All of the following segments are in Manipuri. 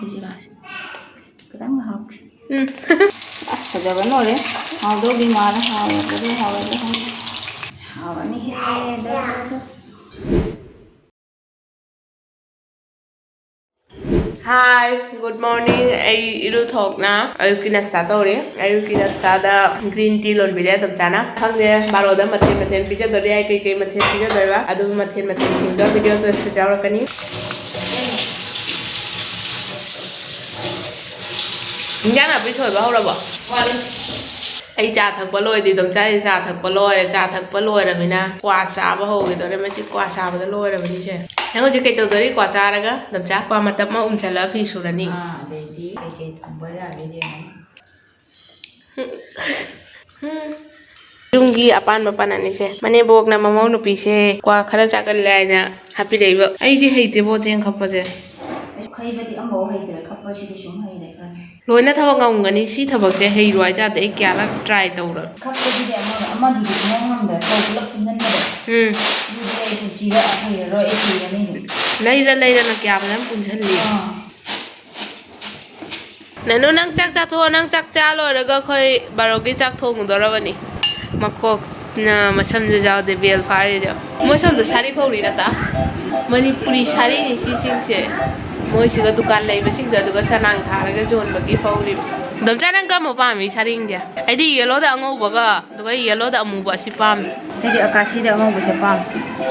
ꯍꯥꯞꯈꯤꯁꯤꯔꯥꯁꯦ ꯈꯤꯇꯪ ꯍꯥꯞꯈꯤ ꯑꯁ ꯐꯖꯕ ꯅꯣꯔꯦ ꯍꯥꯎꯗꯧꯗꯤ ꯃꯥꯜꯂꯦ ꯍꯥꯎꯔꯅꯤꯍꯦ Hi, good morning. I iru thokna ayuki nasta tawri. Ayuki nasta da green tea lon bide dam chana. Khangde baroda mathen pija dori ai kai mathen pija doiba. Adu mathen singda video da sujawra kani. Injana bi thoi ba horaba. Ai cha thakpa loi di dam chai cha thakpa loi ra mina kwa sa ba ho gi dore ma chi kwa sa ba da loi ra bani che. Nang ji kai to dori kwa cha ra ga dam cha kwa matap ma chala fi surani. ꯑꯗꯩꯗꯤ ꯀꯩꯀꯩ ꯊꯝꯕ ꯌꯥꯒꯦꯁꯦ Jungi apan anise mane bokna mamau nupi se kwa khara chakal laina happy reiba ai di heite bo jeng khappa je ꯈꯩꯕꯗꯤ ꯑꯃꯐꯥꯎ ꯍꯩꯇ꯭ꯔꯦ ꯈꯞꯄꯁꯤꯗꯤ ꯁꯨꯝ ꯍꯩꯔꯦ ꯈꯔ loina thawak ngamgani si thawak je hei roi ja de kya lak try tawra ꯈꯞꯄꯁꯤꯗꯤ ꯑꯃꯗꯤ ꯉꯝꯗ꯭ꯔꯦ ꯄꯨꯂꯞ ꯄꯨꯟꯁꯤꯟꯕꯗꯣ ꯑꯗꯨꯗꯤ ꯑꯩ ꯄꯨꯟꯁꯤꯗ ꯍꯩꯔꯔꯣꯏ ꯑꯩ ꯍꯩꯔꯅꯤ leira na kya balam punjhalli nanu nang chak cha tho nang chak cha loiraga khoi barogi chak thong dorabani makok na masam je jaw de bel phare jo moi som do sari phori na ta manipuri sari ni si sing se moi siga dukan lai basing da duga chanang tharaga jon bagi phori dam chanang ka mo pa mi sari india ai di yellow da ngau baga duga yellow da amu ba si pam ꯑꯩꯗꯤ ꯑꯀꯥꯁꯤꯗ ꯑꯉꯧꯕꯁꯦ ꯄꯥꯝꯃꯦ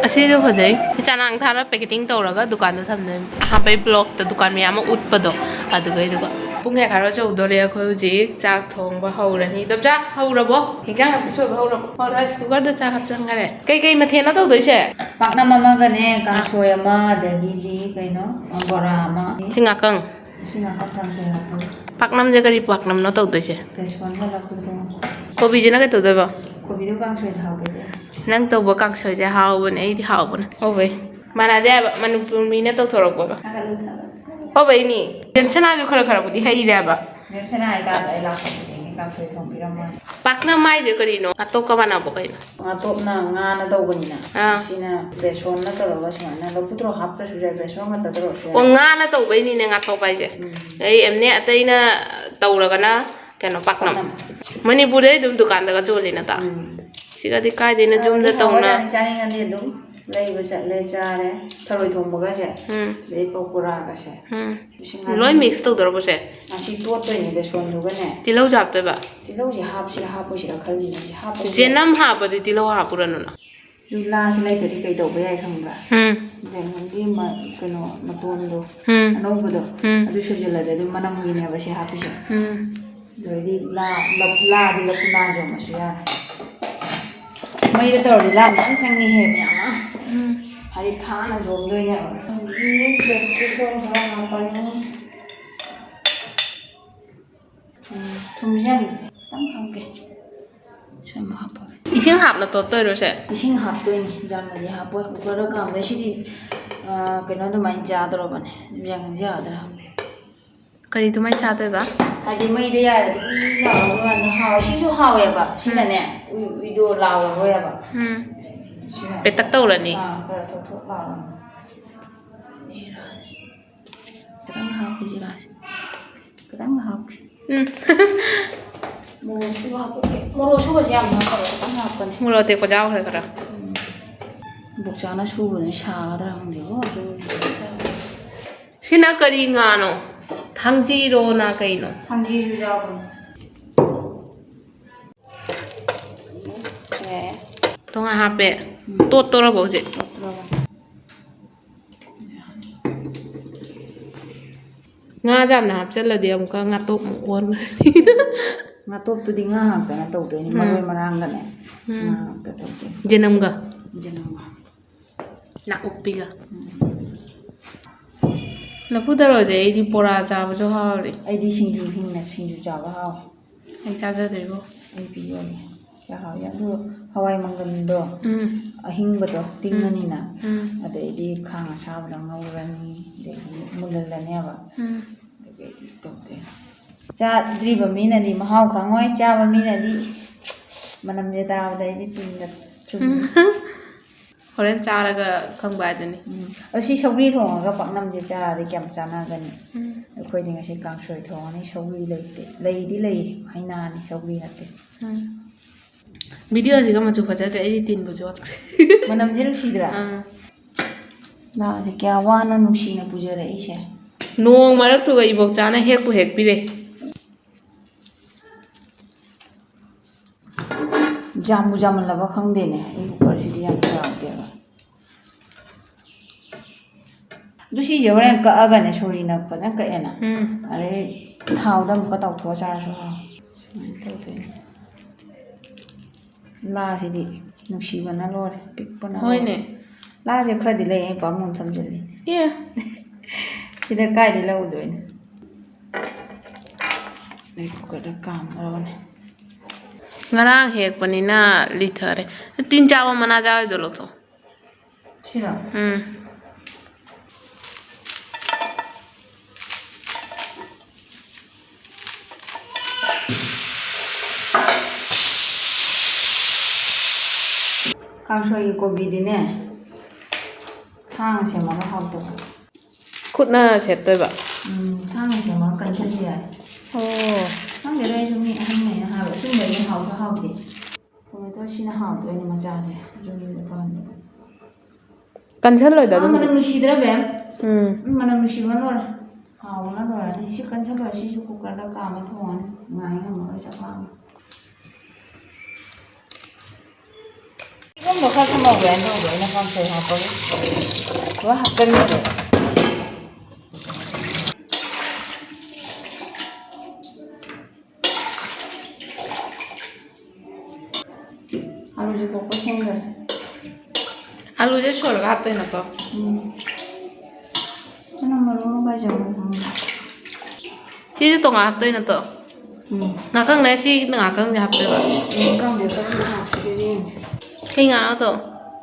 asi do phajai chanang thara packeting tawraga dukan da thamne hapai block da dukan mi ama utpado adugai duga pung he kharo chawdore akhoi ji chak thongba haurani dam cha haurabo hingang apso haurabo rice cooker da cha hap changare kai mathena tawdoi se ꯄꯥꯛꯅꯝ ꯑꯃꯒꯅꯦ ꯀꯥꯡꯁꯣꯏ ꯑꯃ ꯑꯗꯒꯤꯗꯤ ꯀꯩꯅꯣ ꯕꯣꯔꯥ ꯑꯃ thingakang ꯁꯤꯅ ꯀꯥꯡꯁꯣꯏ ꯍꯥꯞꯄ paknam je kari paknam no tawdoi se ꯕꯦꯁꯣꯟꯒ ꯂꯐꯨꯗ꯭ꯔꯣ kobi je na kai tawdoi ꯀꯣꯕꯤꯗꯣ ꯀꯥꯡꯁꯣꯏꯗ ꯍꯥꯞꯀꯦꯗꯦ nang tawba kangsoi je haubane ai di haubane obai mana de manupur mi na tawthorok ba obai ni tension aju khara budi hai re ba ꯃꯦꯝ ꯁꯅꯥ ꯍꯥꯏꯇꯥꯔꯦ ꯑꯩ ꯂꯥꯛꯄꯗꯒꯤ ꯀꯥꯡꯁꯣꯏ ꯊꯣꯡꯕꯤꯔꯝꯃꯣ paknam mai je kari no atok ka bana bo kai ꯉꯥꯇꯣꯞꯅ ꯉꯥꯅ ꯇꯧꯕꯅꯤꯅ ꯁꯤꯅ ꯕꯦꯁꯣꯟꯅ ꯇꯧꯔꯒ ꯁꯨꯃꯥꯏꯅ ꯂꯐꯨꯊ꯭ꯔꯣ ꯍꯥꯞꯇ꯭ꯔꯁꯨ ꯌꯥꯏ ꯕꯦꯁꯣꯟ ꯈꯛꯇ ꯇꯧꯔꯁꯨ ꯌꯥꯏ o ngana tawbai ni ne ngatok bai je ai emne ataina tawragana keno paknam manipur dai dum dukan daga choli na ta sigadi kai de na jum da tawna ꯆꯥꯅꯤꯡꯉꯗꯤ ꯑꯗꯨꯝ ꯂꯩꯕ ꯆꯠꯂꯦ ꯆꯥꯔꯦ ꯊꯔꯣꯏ ꯊꯣꯡꯕꯒꯁꯦ ꯑꯗꯩ ꯄꯀꯣꯔꯥꯒꯁꯦ loi mix tawdorbo se ꯉꯁꯤ ꯇꯣꯠꯇꯣꯏꯅꯦ ꯕꯦꯁꯣꯟꯗꯨꯒꯅꯦ tilau jap da ba ꯇꯤꯜꯍꯧꯁꯦ ꯍꯥꯞꯁꯤꯔꯥ ꯍꯥꯞꯄꯣꯏꯁꯤꯔꯥ ꯈꯜꯂꯤꯅꯦ ꯍꯥꯞꯄꯁꯦ jenam ha ba di tilau ha puranu na lassi ꯂꯩꯇ꯭ꯔꯗꯤ ꯀꯩ ꯇꯧꯕ ꯌꯥꯏ ꯈꯪꯕ꯭ꯔꯥ ꯌꯥꯏꯉꯪꯒꯤ ꯀꯩꯅꯣ ꯃꯇꯣꯟꯗꯣ ꯑꯅꯧꯕꯗꯣ ꯑꯗꯨ ꯁꯣꯏꯖꯤꯜꯂꯗꯤ ꯑꯗꯨꯝ ꯃꯅꯝꯒꯤꯅꯦꯕ ꯁꯤ ꯍꯥꯞꯄꯤꯁꯦ ꯑꯗꯨꯗꯤ ꯂꯥꯗꯤ ꯂꯐꯨꯂꯥ ꯌꯣꯝꯃꯁꯨ ꯌꯥꯔꯦ ꯃꯩꯗ ꯇꯧꯔꯗꯤ ꯂꯥ ꯃꯌꯥꯝ ꯆꯪꯉꯤꯍꯦ ꯃꯌꯥꯝ ꯑꯃ ꯍꯥꯏꯗꯤ ꯊꯥꯅ ꯌꯣꯝꯗꯣꯏꯅꯦꯕ ꯍꯧꯖꯤꯛ ꯖꯁꯇꯤ ꯁꯣꯜ ꯈꯔ ꯍꯥꯞꯄꯅꯤ ꯊꯨꯝꯁꯦ ꯌꯥꯝ ꯈꯤꯇꯪ ꯍꯥꯞꯀꯦ ꯁꯨꯝ ꯍꯥꯞꯄꯒꯦ ising hap na totoiro se ꯏꯁꯤꯡ ꯍꯥꯞꯇꯣꯏꯅꯤ ꯌꯥꯝꯅꯗꯤ ꯍꯥꯞꯄꯣꯏ ꯀꯨꯀꯔꯗ ꯀꯥꯝꯗꯣꯏ ꯁꯤꯗꯤ ꯀꯩꯅꯣ ꯑꯗꯨꯃꯥꯏꯅ ꯆꯥꯗꯧꯔꯕꯅꯦ ꯌꯥꯡꯁꯦ ꯌꯥꯗ꯭ꯔꯥ kari tumai cha toy ba ꯍꯥꯏꯗꯤ ꯃꯩꯗ ꯌꯥꯔꯗꯤ ꯂꯥꯎꯔꯒ ꯀꯥꯟꯗ ꯍꯥꯎꯋꯦ ꯁꯤꯁꯨ ꯍꯥꯎꯋꯦꯕ ꯁꯤꯅꯅꯦ ꯎꯏꯗꯣ ꯂꯥꯎꯔꯔꯣꯏꯕ petak tawrani ꯈꯔ ꯊꯣꯠ ꯊꯣꯠ ꯂꯥꯎꯔꯅꯤ ꯈꯤꯇꯪ ꯍꯥꯞꯈꯤꯁꯤꯔꯥꯁꯦ ꯈꯤꯇꯪ ꯍꯥꯞꯈꯤ ꯃꯣꯔꯣꯛ ꯁꯨꯕ ꯍꯥꯞꯄꯒꯦ ꯃꯣꯔꯣꯛ ꯁꯨꯕꯁꯦ ꯌꯥꯝ ꯍꯥꯞꯄꯒ ꯈꯤꯇꯪ ꯍꯥꯞꯄꯅꯦ muro te ko jaw khare kara ꯕꯣꯛꯆꯥꯅ ꯁꯨꯕꯗꯨ ꯁꯥꯒꯗ꯭ꯔꯥ ꯈꯪꯗꯦꯀꯣ sina kari ngano thangji ro na kai no ꯊꯥꯡꯖꯤꯁꯨ ꯌꯥꯎꯕꯅꯦ tonga hape totora bo je nga jam na hap chaladi amka ngatok mu on ꯉꯥꯇꯣꯞꯇꯨꯗꯤ ꯉꯥ ꯉꯥꯛꯇꯅ ꯇꯧꯗꯣꯏꯅꯤ ꯃꯔꯣꯏ ꯃꯔꯥꯡꯒꯅꯦ ꯉꯥ ꯉꯥꯛꯇ ꯇꯧꯗꯣꯏꯅꯤ jenamga ꯖꯅꯝꯒ nakukpiga lafudaro je idi pora cha ba jo hawri ꯑꯩꯗꯤ ꯁꯤꯡꯖꯨ ꯍꯤꯡꯅ ꯁꯤꯡꯖꯨ ꯆꯥꯕ ꯍꯥꯎꯋꯦ ai cha ja deibo ꯑꯩ ꯄꯤꯖꯒꯦ ꯀꯌꯥ ꯍꯥꯎꯋꯤ ꯑꯗꯨ ꯍꯋꯥꯏ ꯃꯪꯒꯟꯗꯣ ꯑꯍꯤꯡꯕꯗꯣ ꯇꯤꯡꯉꯅꯤꯅ ꯑꯗꯩꯗꯤ ꯈꯥꯡ ꯑꯁꯥꯕꯗ ꯉꯧꯔꯅꯤ ꯑꯗꯩꯗꯤ ꯃꯨꯜꯍꯜꯂꯅꯦꯕ ꯑꯗꯒꯤ ꯇꯧꯗꯣꯏꯅꯤ ꯆꯥꯗ꯭ꯔꯤꯕ ꯃꯤꯅꯗꯤ ꯃꯍꯥꯎ ꯈꯪꯉꯣꯏ ꯆꯥꯕ ꯃꯤꯅꯗꯤ ꯃꯅꯝꯁꯦ ꯇꯥꯕꯗ ꯑꯩꯗꯤ ꯇꯤꯟꯒ ꯆꯨꯝꯃꯤ horen charaga khangba adani ꯑꯁꯤ ꯁꯧꯒ꯭ꯔꯤ ꯊꯣꯡꯉꯒ ꯄꯥꯛꯅꯝꯁꯦ ꯆꯥꯔꯗꯤ ꯀꯌꯥꯝ ꯆꯥꯟꯅꯒꯅꯤ ꯑꯩꯈꯣꯏꯗꯤ ꯉꯁꯤ ꯀꯥꯡꯁꯣꯏ ꯊꯣꯡꯉꯅꯤ ꯁꯧꯒ꯭ꯔꯤ ꯂꯩꯇꯦ ꯂꯩꯗꯤ ꯂꯩ ꯍꯩꯅꯥꯅꯤ ꯁꯧꯒ꯭ꯔꯤ ꯅꯠꯇꯦ ꯚꯤꯗꯤꯑꯣꯁꯤꯒ ꯃꯆꯨ ꯐꯖꯗ꯭ꯔꯦ ꯑꯩꯗꯤ ꯇꯤꯟꯕꯨꯁꯨ ꯌꯣꯠꯈ꯭ꯔꯦ ꯃꯅꯝꯁꯦ ꯅꯨꯡꯁꯤꯗ꯭ꯔꯥ ꯂꯥꯁꯦ ꯀꯌꯥ ꯋꯥꯅ ꯅꯨꯡꯁꯤꯅ ꯄꯨꯖꯔꯛꯏꯁꯦ ꯅꯣꯡ ꯃꯔꯛꯇꯨꯒ ꯏꯕꯣꯛꯆꯥꯅ ꯍꯦꯛꯄꯨ ꯍꯦꯛꯄꯤꯔꯦ ꯖꯥꯝꯕꯨ ꯖꯥꯝꯃꯜꯂꯕ ꯈꯪꯗꯦꯅꯦ ꯑꯩ ꯀꯨꯀꯔꯁꯤꯗꯤ ꯌꯥꯝ ꯆꯥꯎꯗꯦꯕ ꯑꯗꯨ ꯁꯤꯁꯦ ꯍꯣꯔꯦꯟ ꯀꯛꯑꯒꯅꯦ ꯁꯣꯔꯤꯅ ꯐꯖꯅ ꯀꯛꯑꯦꯅ ꯑꯗꯩ ꯊꯥꯎꯗ ꯑꯃꯨꯛꯀ ꯇꯥꯎꯊꯣꯛꯑ ꯆꯥꯔꯁꯨ ꯁꯨꯃꯥꯏꯅ ꯇꯧꯗꯣꯏꯅꯦ ꯂꯥꯁꯤꯗꯤ ꯅꯨꯡꯁꯤꯕꯅ ꯂꯣꯏꯔꯦ ꯄꯤꯛꯄꯅ ꯍꯣꯏꯅꯦ ꯂꯥꯁꯦ ꯈꯔꯗꯤ ꯂꯩ ꯑꯩ ꯄꯥꯝꯃꯨꯡ ꯊꯝꯖꯤꯜꯂꯤ ꯑꯦ ꯁꯤꯗ ꯀꯥꯏꯗꯩ ꯂꯧꯗꯣꯏꯅꯣ ꯑꯩ ꯀꯨꯀꯔꯗ ꯀꯥꯝꯗꯧꯔꯕꯅꯦ ꯉꯔꯥꯡ ꯍꯦꯛꯄꯅꯤꯅ ꯂꯤꯊꯔꯦ ꯇꯤꯟ ꯆꯥꯕ ꯃꯅꯥ ꯆꯥꯕꯩꯗꯣ ꯂꯧꯊꯣꯛ ꯁꯤꯔꯣ ꯀꯥꯡꯁꯣꯏꯒꯤ ꯀꯣꯕꯤꯗꯤꯅꯦ ꯊꯥꯡꯅ ꯁꯦꯝꯃꯒ ꯍꯥꯎꯇꯕ ꯈꯨꯠꯅ ꯁꯦꯠꯇꯣꯏꯕ ꯊꯥꯡꯅ ꯁꯦꯝꯃꯒ ꯀꯟꯁꯤꯟꯕ ꯌꯥꯏ ꯈꯪꯗꯦꯗ ꯑꯩꯁꯨ ꯃꯤ ꯑꯍꯟꯉꯩꯅ ꯍꯥꯏꯕ ꯑꯆꯨꯝꯕꯗꯤ ꯍꯥꯎꯁꯨ ꯍꯥꯎꯇꯦ ꯇꯣꯃꯦꯇꯣ ꯁꯤꯅ ꯍꯥꯎꯗꯣꯏꯅꯦ ꯃꯆꯥꯁꯦ ꯌꯨꯝꯗ ꯄꯥꯟꯕ ꯀꯟꯁꯜꯂꯣꯏꯗ ꯑꯗꯨꯝ ꯃꯅꯝ ꯅꯨꯡꯁꯤꯗ꯭ꯔꯥ ꯕꯦꯝ ꯃꯅꯝ ꯅꯨꯡꯁꯤꯕꯅ ꯂꯣꯏꯔꯦ ꯍꯥꯎꯕꯅ ꯂꯣꯏꯔꯅꯤ ꯁꯤ ꯀꯟꯁꯜꯂꯣꯏꯔꯦ ꯁꯤꯁꯨ ꯀꯨꯀꯔꯗ ꯀꯥꯝꯃ ꯊꯣꯡꯉꯅꯤ ꯉꯥꯏ ꯉꯝꯃꯔꯣꯏ ꯆꯥꯛ ꯂꯥꯝꯃꯦ ꯏꯒꯨꯝꯕ ꯈꯔ ꯊꯝꯍꯧꯒꯦꯅ ꯇꯧꯕ ꯑꯩꯅ ꯀꯥꯡꯁꯣꯏ ꯍꯥꯞꯄꯒꯤ ꯂꯣꯏ ꯍꯥꯞꯆꯟꯕꯗꯣ 아버지 먹고 생각. 아루제 쇼르가 합도 해놨어. 저는 말로 가자. 치즈 동안 합도 해놨어. 나강 내시 나강 합도 봐. 나강 내가 합치지. 행 안 하도.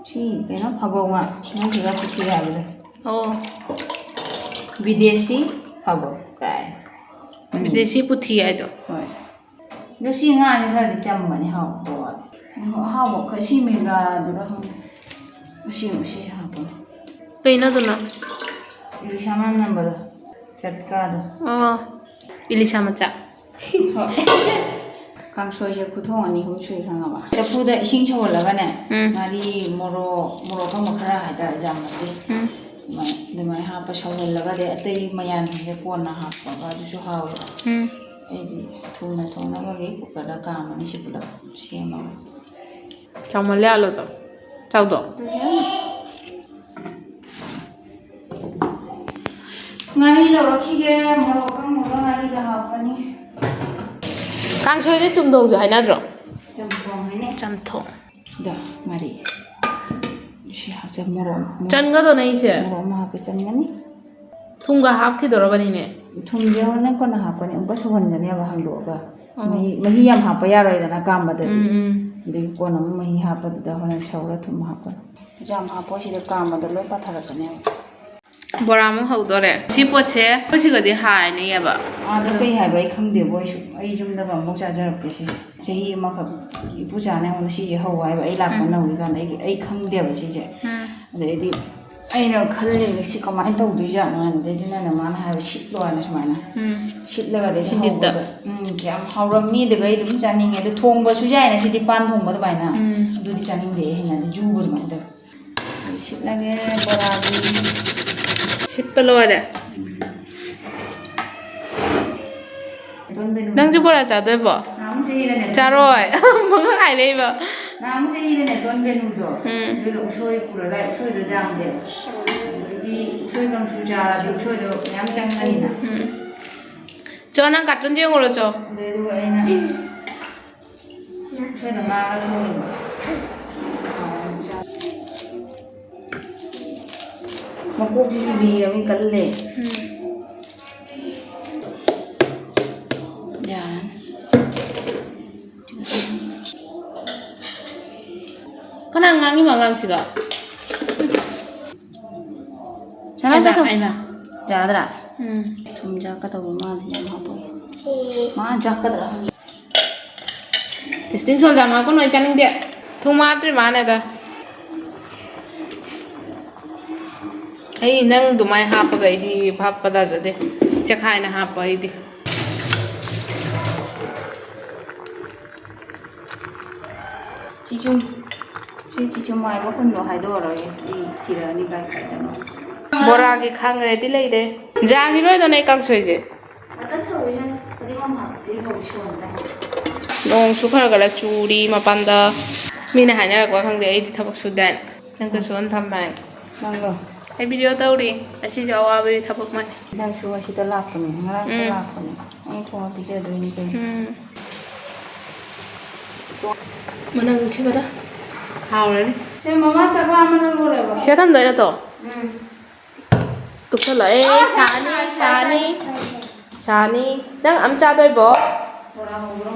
시 그냥 바보가. 난 제가 그렇게 하거든. विदेशी 바보. 그래. विदेशी पुथी है तो. 너 시가 아니라 참 많이 하고 또. 하고 그 시민가 누가 하고. 시 하고. 그이나 도나. 일샤만 넘버. 잣가도. 일리샤 맞자. ꯀꯥꯡꯁꯣꯏꯁꯦ ꯈꯨꯊꯣꯡ ꯑꯅꯤ ꯑꯍꯨꯝ ꯁꯨꯏ ꯈꯪꯉꯕ ꯆꯐꯨꯗ ꯏꯁꯤꯡ ꯁꯧꯍꯜꯂꯒꯅꯦ ꯉꯥꯔꯤ ꯃꯣꯔꯣꯛꯀꯨꯝꯕ ꯈꯔ ꯍꯥꯏꯇꯥꯔꯦ ꯌꯥꯝꯅꯗꯤ ꯑꯗꯨꯃꯥꯏꯅ ꯍꯥꯞꯄ ꯁꯧꯍꯜꯂꯒꯗꯤ ꯑꯇꯩ ꯃꯌꯥꯟꯁꯤꯡꯁꯦ ꯀꯣꯟꯅ ꯍꯥꯞꯄꯒ ꯑꯗꯨꯁꯨ ꯍꯥꯎꯋꯦꯕ ꯑꯩꯗꯤ ꯊꯨꯅ ꯊꯣꯡꯅꯕꯒꯤ ꯀꯨꯀꯔꯗ ꯀꯥꯝꯃꯅꯤ ꯁꯤ ꯄꯨꯂꯞ ꯁꯦꯝꯃꯒ ꯆꯥꯎꯃꯜꯂꯦ ꯑꯂꯨꯗꯣ ꯆꯥꯎꯗꯣ ꯉꯥꯔꯤ ꯂꯧꯔꯛꯈꯤꯒꯦ ꯃꯣꯔꯣꯛ ꯑꯀꯪꯕꯒ ꯉꯥꯔꯤꯒ ꯍꯥꯞꯄꯅꯤ ꯀꯥꯡꯁꯣꯏꯗꯤ ꯆꯨꯝꯊꯣꯡꯁꯨ ꯍꯥꯏꯅꯗ꯭ꯔꯣ ꯆꯝꯊꯣꯡ ꯍꯥꯏꯅꯦ ꯆꯝꯊꯣꯡ ꯗ ꯉꯥꯔꯤ ꯁꯤ ꯍꯥꯞꯆ ꯃꯣꯔꯣꯛ ꯆꯟꯒꯗꯣꯅꯦ ꯑꯩꯁꯦ ꯃꯣꯔꯣꯛ ꯑꯃ ꯍꯥꯞꯄ ꯆꯟꯒꯅꯤ ꯊꯨꯝꯒ ꯍꯥꯞꯈꯤꯗꯧꯔꯕꯅꯤꯅꯦ ꯊꯨꯝꯁꯦ ꯍꯣꯔꯦꯟ ꯀꯣꯟꯅ ꯍꯥꯞꯀꯅꯤ ꯑꯃꯨꯛꯀ ꯁꯧꯍꯟꯒꯅꯦꯕ ꯍꯥꯡꯗꯣꯛꯑꯒ ꯃꯍꯤ ꯌꯥꯝ ꯍꯥꯞꯄ ꯌꯥꯔꯣꯏꯗꯅ ꯀꯥꯝꯕꯗꯗꯤ ꯑꯗꯒꯤ ꯀꯣꯟꯅ ꯑꯃꯨꯛ ꯃꯍꯤ ꯍꯥꯞꯄꯗꯨꯗ ꯍꯣꯔꯦꯟ ꯁꯧꯔ ꯊꯨꯝ ꯍꯥꯞꯀꯅꯤ ꯌꯥꯝ ꯍꯥꯞꯄ ꯁꯤꯗ ꯀꯥꯝꯕꯗ ꯂꯣꯏ ꯄꯥꯊꯔꯛꯀꯅꯦꯕ ꯕꯣꯔꯥꯃꯨꯛ ꯍꯧꯗꯣꯔꯦ ꯁꯤ ꯄꯣꯠꯁꯦ ꯑꯩꯈꯣꯏꯁꯤꯒꯗꯤ ꯍꯥꯏꯅꯩꯌꯦꯕ ꯑꯥꯗ ꯀꯩ ꯍꯥꯏꯕ ꯑꯩ ꯈꯪꯗꯦꯕ ꯑꯩ ꯌꯨꯝꯗꯒ ꯑꯃꯨꯛ ꯆꯥꯖꯔꯛꯇꯦ ꯁꯤꯁꯦ ꯆꯍꯤ ꯑꯃꯈꯛ ꯏꯄꯨꯆꯥꯅ ꯑꯩꯉꯣꯟꯗ ꯁꯤꯁꯦ ꯍꯧ ꯍꯥꯏꯕ ꯑꯩ ꯂꯥꯛꯄ ꯅꯧꯔꯤꯀꯥꯟꯗ ꯑꯩ ꯈꯪꯗꯦꯕ ꯁꯤꯁꯦ ꯑꯗꯩꯗꯤ ꯑꯩꯅ ꯈꯜꯂꯤꯕ ꯁꯤ ꯀꯃꯥꯏꯅ ꯇꯧꯗꯣꯏꯖꯥꯠꯅꯣ ꯍꯥꯏꯅ ꯑꯗꯩꯗꯤ ꯅꯪꯅ ꯃꯥꯅ ꯍꯥꯏꯕ ꯁꯤꯠꯂꯣ ꯍꯥꯏꯅ ꯁꯨꯃꯥꯏꯅ ꯁꯤꯠꯂꯒꯗꯤ ꯍꯧꯕꯗ ꯀꯌꯥꯝ ꯍꯥꯎꯔꯝꯅꯤ ꯑꯗꯨꯒ ꯑꯩ ꯑꯗꯨꯝ ꯆꯥꯅꯤꯡꯉꯦ ꯑꯗꯣ ꯊꯣꯡꯕꯁꯨ ꯌꯥꯏꯅ ꯁꯤꯗꯤ ꯄꯥꯟ ꯊꯣꯡꯕ ꯑꯗꯨꯃꯥꯏꯅ ꯑꯗꯨꯗꯤ ꯆꯥꯅꯤꯡꯗꯦ ꯑꯩ ꯍꯩꯅꯗꯤ ꯖꯨꯕ ꯑꯗꯨꯃꯥꯏꯅ ꯇꯧꯋꯦ ꯁꯤꯠꯂꯒꯦ ꯕꯣꯔꯥꯗꯤ ꯁꯤꯠꯄ ꯂꯣꯏꯔꯦ ꯅꯪꯁꯨ ꯕꯣꯔꯥ ꯆꯥꯗꯣꯏꯕꯣ ꯆꯥꯔꯣꯏ ꯃꯉꯛ ꯍꯥꯏꯔꯛꯏꯕ ꯅꯍꯥꯟ ꯆꯍꯤꯗꯅꯦ ꯗꯣꯟꯕꯦꯅꯨꯗꯣ ꯑꯗꯨꯗꯣ ꯎꯁꯣꯏ ꯄꯨꯔ ꯂꯥꯛꯑꯦ ꯎꯁꯣꯏꯗꯣ ꯌꯥꯝꯗꯦꯕ ꯑꯗꯒꯤ ꯎꯁꯣꯏ ꯀꯥꯡꯁꯨ ꯆꯥꯔꯗꯤ ꯎꯁꯣꯏꯗꯣ ꯃꯌꯥꯝ ꯆꯪꯒꯅꯤꯅ ꯆꯣ ꯅꯪ ꯀꯥꯔꯇꯨꯟ ꯌꯦꯡꯉꯨꯔꯣ ꯆꯣ ꯑꯗꯨꯒ ꯑꯩꯅ ꯎꯁꯣꯏꯗꯣ ꯉꯥꯒ ꯊꯣꯡꯉꯤꯕ ꯃꯀꯣꯛꯁꯤꯁꯨ ꯂꯤꯔꯕꯅꯤ ꯀꯜꯂꯦ ꯀꯅꯥ ꯉꯥꯡꯉꯤꯕ ꯑꯉꯥꯡꯁꯤꯒ ꯑꯩꯅ ꯌꯥꯗ꯭ꯔꯥ ꯊꯨꯝ ꯆꯥꯛꯀꯗꯧꯕ ꯃꯥꯜꯂꯦ ꯌꯥꯝ ꯍꯥꯞꯄꯒꯤ ꯃꯥ ꯆꯥꯛꯀꯗ꯭ꯔꯥ ꯇꯦꯁꯇꯤꯡ ꯁꯣꯜ ꯌꯥꯝ ꯍꯥꯞꯄꯅꯨ ꯑꯩ ꯆꯥꯅꯤꯡꯗꯦ ꯊꯨꯝ ꯍꯥꯞꯇ꯭ꯔꯤ ꯃꯥꯅꯦꯗ ꯑꯩ ꯅꯪ ꯑꯗꯨꯃꯥꯏꯅ ꯍꯥꯞꯄꯒ ꯑꯩꯗꯤ ꯍꯥꯞꯄ ꯇꯥꯖꯗꯦ ꯆꯈꯥꯏꯅ ꯍꯥꯞꯄ ꯑꯩꯗꯤ ꯆꯤꯆꯨꯝ ꯁꯤ ꯆꯤꯆꯨꯝ ꯍꯥꯏꯕ ꯈꯨꯟꯗꯣ ꯍꯥꯏꯗꯣꯛꯑꯔꯣꯏ ꯑꯩ ꯊꯤꯔꯛꯑꯅꯤ ꯀꯥꯏ ꯀꯥꯏꯗꯅꯣ ꯕꯣꯔꯥꯒꯤ ꯈꯥꯡ ꯔꯦꯗꯤ ꯂꯩꯔꯦ ꯖꯥꯈꯤꯔꯣꯏꯗꯅ ꯑꯩ ꯀꯥꯡꯁꯣꯏꯁꯦ ꯅꯣꯡꯁꯨ ꯈꯔ ꯈꯔ ꯆꯨꯔꯤ ꯃꯄꯥꯟꯗ ꯃꯤꯅ ꯍꯥꯏꯅꯔꯛꯄ ꯈꯪꯗꯦ ꯑꯩꯗꯤ ꯊꯕꯛ ꯁꯨꯗꯥꯏ ꯅꯪꯁꯨ ꯁꯨꯍꯟ ꯊꯝꯃꯦ ꯅꯪꯗꯣ ꯑꯩ ꯚꯤꯗꯤꯑꯣ ꯇꯧꯔꯤ ꯑꯁꯤꯁꯨ ꯑꯋꯥꯕꯒꯤ ꯊꯕꯛ ꯃꯥꯅꯤ ꯅꯪꯁꯨ ꯑꯁꯤꯗ ꯂꯥꯛꯄꯅꯤ ꯉꯔꯥꯡꯁꯨ ꯂꯥꯛꯄꯅꯤ ꯑꯩ ꯊꯣꯡꯉ ꯄꯤꯖꯗꯣꯏꯅꯤ ꯀꯩꯅꯣ ꯃꯅꯝ ꯅꯨꯡꯁꯤꯕꯗ ꯍꯥꯎꯔꯅꯤ ꯁꯦ ꯃꯃꯥ ꯆꯥꯛ ꯂꯥꯝꯕꯅ ꯂꯣꯏꯔꯦꯕ ꯁꯤꯗ ꯊꯝꯗꯣꯏ ꯅꯠꯇ꯭ꯔꯣ ꯀꯨꯞꯁꯜꯂꯣ ꯁꯥꯅꯤ ꯁꯥꯅꯤ ꯁꯥꯅꯤ ꯅꯪ ꯑꯝ ꯆꯥꯗꯣꯏꯕꯣ ꯕꯣꯔꯥ ꯍꯧꯕ꯭ꯔꯣ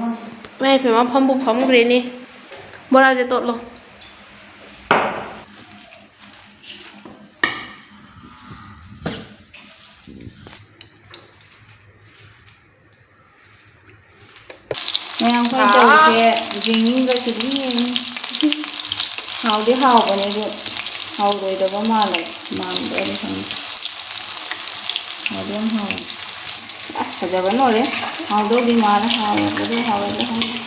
ꯃꯥꯏ ꯄꯦꯝꯃ ꯐꯝꯕꯨ ꯐꯝꯈ꯭ꯔꯦꯅꯦ ꯕꯣꯔꯥꯁꯦ ꯇꯣꯠꯂꯣ ꯃꯌꯥꯝ ꯈꯣꯏ ꯇꯧꯔꯤꯁꯦ ꯌꯦꯡꯅꯤꯡꯕ ꯁꯤꯗꯤ ꯌꯦꯡꯅꯤ ꯍꯥꯎꯗꯤ ꯍꯥꯎꯕꯅꯦ ꯑꯗꯨ ꯍꯥꯎꯔꯣꯏꯗꯕ ꯃꯥꯜꯂꯦ ꯃꯥꯟꯕ꯭ꯔꯗꯤ ꯈꯪꯗꯦ ꯍꯥꯎꯗꯤ ꯌꯥꯝ ꯍꯥꯎꯋꯦ ꯑꯁ ꯐꯖꯕ ꯂꯣꯏꯔꯦ ꯍꯥꯎꯗꯧꯗꯤ ꯃꯥꯜꯂꯦ ꯍꯥꯎꯔꯣꯏꯗ꯭ꯔꯥ ꯈꯪꯗꯦ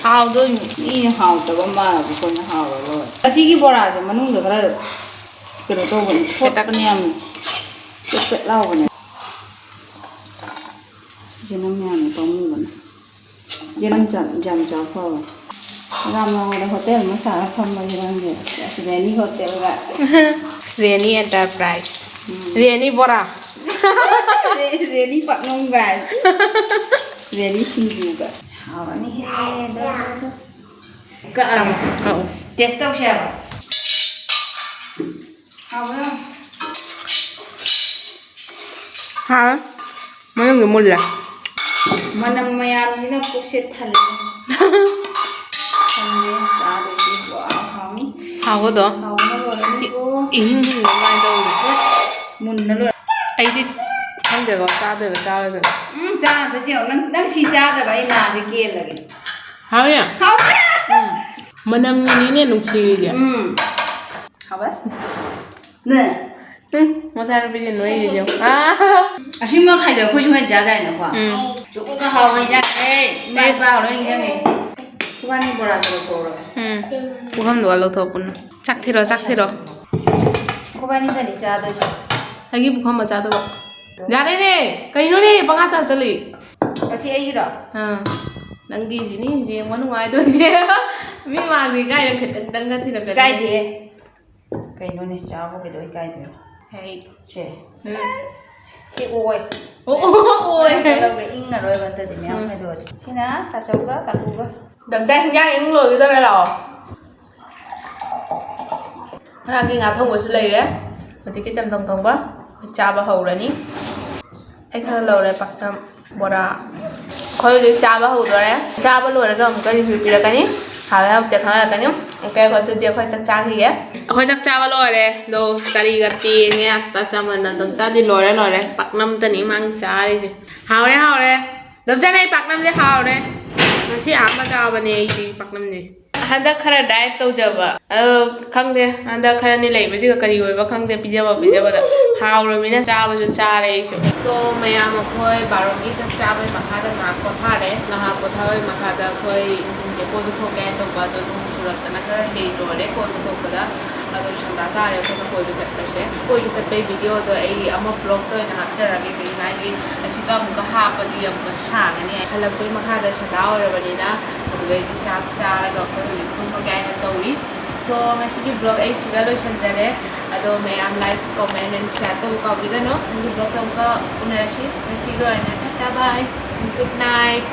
ꯍꯥꯎꯗꯣꯏꯅꯤ ꯃꯤꯅ ꯍꯥꯎꯇꯕ ꯃꯥꯜꯂꯗꯤ ꯑꯩꯈꯣꯏꯅ ꯍꯥꯎꯔ ꯂꯣꯏꯔꯦ ꯑꯁꯤꯒꯤ ꯕꯣꯔꯥꯁꯦ ꯃꯅꯨꯡꯗ ꯈꯔ ꯀꯩꯅꯣ ꯇꯧꯕꯅꯦ ꯊꯣꯠꯄꯅꯦ ꯌꯥꯝ ꯄꯦꯠ ꯄꯦꯠ ꯂꯥꯎꯕꯅꯦ ꯁꯤꯁꯤꯅ ꯃꯌꯥꯝꯅ ꯄꯥꯝꯃꯨꯕꯅꯦ ꯌꯦꯔꯨꯝ ꯖꯥꯝ ꯆꯥꯎ ꯐꯕ ꯌꯥꯝ ꯅꯉꯣꯟꯗ ꯍꯣꯇꯦꯜ ꯑꯃ ꯁꯥꯔ ꯐꯝꯃꯁꯤ ꯅꯪꯁꯦ ꯔꯦꯅꯤ ꯍꯣꯇꯦꯜꯒ ꯔꯦꯅꯤ ꯑꯦꯟꯇꯔꯄ꯭ꯔꯥꯏꯁ ꯔꯦꯅꯤ ꯕꯣꯔꯥ ꯔꯦꯅꯤ ꯄꯥꯛꯅꯝꯒ ꯔꯦꯅꯤ ꯁꯤꯡꯖꯨꯒ ꯍꯥꯎꯔꯅꯤꯍꯦ ꯀꯛꯑꯣ ꯇꯦꯁ ꯇꯧꯁꯦ ꯍꯥꯏꯕ ꯍꯥꯎꯕ꯭ꯔꯣ ꯍꯥꯎ ꯃꯅꯨꯡꯗ ꯃꯨꯜꯂꯦ ꯃꯅꯝ ꯃꯌꯥꯝꯁꯤꯅ ꯄꯨꯛꯁꯦ ꯊꯜꯂꯦ ꯊꯜꯂꯦ ꯆꯥꯗꯣꯏꯁꯤ ꯋꯥꯎ ꯍꯥꯎꯅꯤ ꯍꯥꯎꯕꯗꯣ ꯍꯥꯎꯕꯅ ꯂꯣꯏꯔꯅꯤꯀꯣ ꯏꯍꯤꯡ ꯍꯤꯡꯅ ꯀꯃꯥꯏꯅ ꯇꯧꯔꯤ ꯃꯨꯟꯅ ꯂꯣꯏꯔꯦ ꯑꯩꯗꯤ ꯈꯪꯗꯦꯀꯣ ꯆꯥꯗꯣꯏꯕ ꯆꯥꯔꯣꯏꯗꯣꯏꯕ ꯆꯥꯗꯣꯏꯁꯦ ꯅꯪ ꯁꯤ ꯆꯥꯗꯕ ꯑꯩ ꯅꯥꯁꯦ ꯀꯦꯜꯂꯒꯦ ꯍꯥꯎꯌꯦ ꯃꯅꯝꯅꯤꯅꯦ ꯅꯨꯡꯁꯤꯔꯤꯁꯦ ꯍꯥꯎꯕ ꯅꯦ ꯃꯆꯥꯅꯨꯄꯤꯁꯦ ꯅꯣꯏꯔꯤꯁꯦ ꯑꯁꯤꯃꯛ ꯍꯥꯏꯗꯣ ꯑꯩꯈꯣꯏꯁꯨ ꯍꯣꯏ ꯆꯥꯗꯥꯏꯅꯦꯀꯣ ꯆꯨꯀ ꯍꯥꯎꯕ ꯏꯟꯖꯥꯡ ꯏꯃꯥ ꯏꯄꯥ ꯂꯣꯏ ꯅꯤꯡꯁꯤꯡꯉꯦ ꯏꯕꯥꯅꯤ ꯕꯣꯔꯥ ꯆꯥꯊꯣꯛꯎꯔꯣ ꯄꯨꯈꯝꯗꯨꯒ ꯂꯧꯊꯣꯛ ꯄꯨꯟꯅ ꯆꯥꯛ ꯊꯤꯔꯣ ꯆꯥꯛ ꯊꯤꯔꯣ ꯏꯕꯥꯅꯤꯗꯅꯤ ꯆꯥꯗꯣꯏꯁꯦ ꯑꯩꯒꯤ ꯄꯨꯈꯝ ꯃꯆꯥꯗꯨꯒ ꯌꯥꯔꯦꯅꯦ ꯀꯩꯅꯣꯅꯦ ꯄꯪꯍꯥ ꯍꯥꯞꯆꯜꯂꯤ ꯑꯁꯤ ꯑꯩꯒꯤꯔꯣ ꯅꯪꯒꯤꯁꯤꯅꯤ ꯌꯦꯡꯕ ꯅꯨꯡꯉꯥꯏꯗꯣꯏꯁꯦ ꯃꯤ ꯃꯥꯡꯗꯦ ꯀꯥꯏꯅ ꯈꯤꯇꯪꯒ ꯊꯤꯔꯛꯀꯅꯤ ꯏꯀꯥꯏꯗꯦꯍꯦ ꯀꯩꯅꯣꯅꯦ ꯆꯥꯕ ꯀꯩꯗꯧ ꯏꯀꯥꯏꯗꯣꯏꯅꯣ ꯍꯩ ꯁꯦ ꯁꯤ ꯑꯣꯏ ꯑꯣꯏ ꯏꯪꯉꯔꯣꯏꯕ ꯑꯝꯇꯗꯤ ꯃꯌꯥꯝ ꯈꯥꯏꯗꯣꯛꯑꯗꯤ ꯁꯤꯅ ꯇꯥꯆꯧꯒ ꯀꯥꯀꯨꯒ ꯗꯝꯆꯥ ꯍꯤꯟꯖꯥꯡ ꯏꯪ ꯂꯣꯏꯒꯗꯧꯔꯦ ꯂꯥꯛꯑꯣ ꯉꯔꯥꯡꯒꯤ ꯉꯥ ꯊꯣꯡꯕꯁꯨ ꯂꯩꯔꯦ ꯍꯧꯖꯤꯛꯀꯤ ꯆꯝꯊꯣꯡ ꯊꯣꯡꯕ ꯆꯥꯕ ꯍꯧꯔꯅꯤ ꯑꯩ ꯈꯔ ꯂꯧꯔꯦ ꯄꯥꯛꯅꯝ ꯕꯣꯔꯥ ꯑꯩꯈꯣꯏ ꯍꯧꯖꯤꯛ ꯆꯥꯕ ꯍꯧꯗꯣꯔꯦ ꯆꯥꯕ ꯂꯣꯏꯔꯒ ꯑꯃꯨꯛꯀ ꯔꯤꯚꯤꯌꯨ ꯄꯤꯔꯛꯀꯅꯤ ꯍꯥꯎꯔꯦ ꯍꯥꯎꯇꯦ ꯈꯪꯍꯜꯂꯛꯀꯅꯤ ꯑꯣꯀꯦ ꯑꯗꯨꯗꯤ ꯑꯩꯈꯣꯏ ꯆꯥꯛ ꯆꯥꯈꯤꯒꯦ ꯑꯩꯈꯣꯏ ꯆꯥꯛ ꯆꯥꯕ ꯂꯣꯏꯔꯦ ꯑꯗꯣ ꯀꯔꯤꯒ ꯇꯦꯡꯉꯦ ꯑꯁ ꯆꯃꯟꯅ ꯑꯗꯨꯝ ꯆꯥꯗꯤ ꯂꯣꯏꯔꯦ ꯄꯥꯛꯅꯝꯇꯅꯤ ꯃꯥꯡ ꯆꯥꯔꯤꯁꯦ ꯍꯥꯎꯔꯦ ꯑꯗꯨꯝ ꯑꯩ ꯄꯥꯛꯅꯝꯁꯦ ꯍꯥꯎꯔꯦ ꯉꯁꯤ ꯑꯍꯥꯟꯕ ꯆꯥꯕꯅꯦ ꯑꯩꯁꯤ ꯄꯥꯛꯅꯝꯁꯦ ꯍꯟꯗꯛ ꯈꯔ ꯗꯥꯏꯠ ꯇꯧꯖꯕ ꯑꯗꯣ ꯈꯪꯗꯦ ꯍꯟꯗꯛ ꯈꯔꯅꯤ ꯂꯩꯕꯁꯤꯒ ꯀꯔꯤ ꯑꯣꯏꯕ ꯈꯪꯗꯦ ꯄꯤꯖꯕꯗ ꯍꯥꯎꯔꯃꯤꯅ ꯆꯥꯕꯁꯨ ꯆꯥꯔꯦ ꯑꯩꯁꯨ ꯁꯣ ꯃꯌꯥꯝ ꯑꯩꯈꯣꯏ ꯕꯥꯔꯣꯒꯤ ꯆꯥꯛ ꯆꯥꯕꯩ ꯃꯈꯥꯗ ꯉꯥꯏꯍꯥꯛ ꯄꯣꯊꯥꯔꯦ ꯉꯥꯏꯍꯥꯛ ꯄꯣꯊꯥꯕꯩ ꯃꯈꯥꯗ ꯑꯩꯈꯣꯏ ꯀꯣꯏꯕ ꯊꯣꯛꯀꯦ ꯍꯥꯏꯅ ꯇꯧꯕ ꯑꯗꯣ ꯅꯣꯡ ꯆꯨꯔꯛꯇꯅ ꯈꯔ ꯂꯣꯏꯔꯦ ꯀꯣꯏꯕ ꯊꯣꯛꯄꯗ ꯑꯗꯣ ꯁꯟꯗꯥ ꯇꯥꯔꯦ ꯑꯩꯈꯣꯏꯅ ꯀꯣꯏꯕ ꯆꯠꯄꯁꯦ ꯀꯣꯏꯕ ꯆꯠꯄꯩ ꯚꯤꯗꯤꯑꯣꯗꯣ ꯑꯩ ꯑꯃ ꯕ꯭ꯂꯣꯛꯇ ꯑꯣꯏꯅ ꯍꯥꯞꯆꯔꯒꯦ ꯀꯩꯒꯤꯅꯣ ꯍꯥꯏꯗꯤ ꯑꯁꯤꯒ ꯑꯃꯨꯛꯀ ꯍꯥꯞꯄꯗꯤ ꯑꯃꯨꯛꯀ ꯁꯥꯡꯉꯅꯤ ꯍꯜꯂꯛꯄꯩ ꯃꯈꯥꯗ ꯁꯟꯗꯥ ꯑꯣꯏꯔꯕꯅꯤ나 ꯑꯗꯨꯗꯩꯗꯤ ꯆꯥꯛ ꯆꯥꯔꯒ ꯑꯩꯈꯣꯏ ꯍꯧꯖꯤꯛ ꯊꯣꯛꯄꯒꯦ ꯍꯥꯏꯅ ꯇꯧꯔꯤ ꯁꯣ ꯉꯁꯤꯒꯤ ꯕ꯭ꯂꯣꯛ ꯑꯩ ꯁꯤꯗ ꯂꯣꯏꯁꯤꯟꯖꯔꯦ ꯑꯗꯣ ꯃꯌꯥꯝ ꯂꯥꯏꯛ ꯀꯣꯃꯦꯟ ꯑꯦꯟ ꯁꯤꯌꯥꯔ ꯇꯧꯕ ꯀꯥꯎꯕꯤꯒꯅꯨ ꯅꯪꯒꯤ ꯕ꯭ꯂꯣꯛꯇ ꯑꯃꯨꯛꯀ ꯎꯅꯔꯁꯤ ꯉꯁꯤꯒꯤ ꯑꯣꯏꯅ ꯇꯥꯇꯥ ꯕꯥꯏ ꯒꯨꯗ ꯅꯥꯏꯠ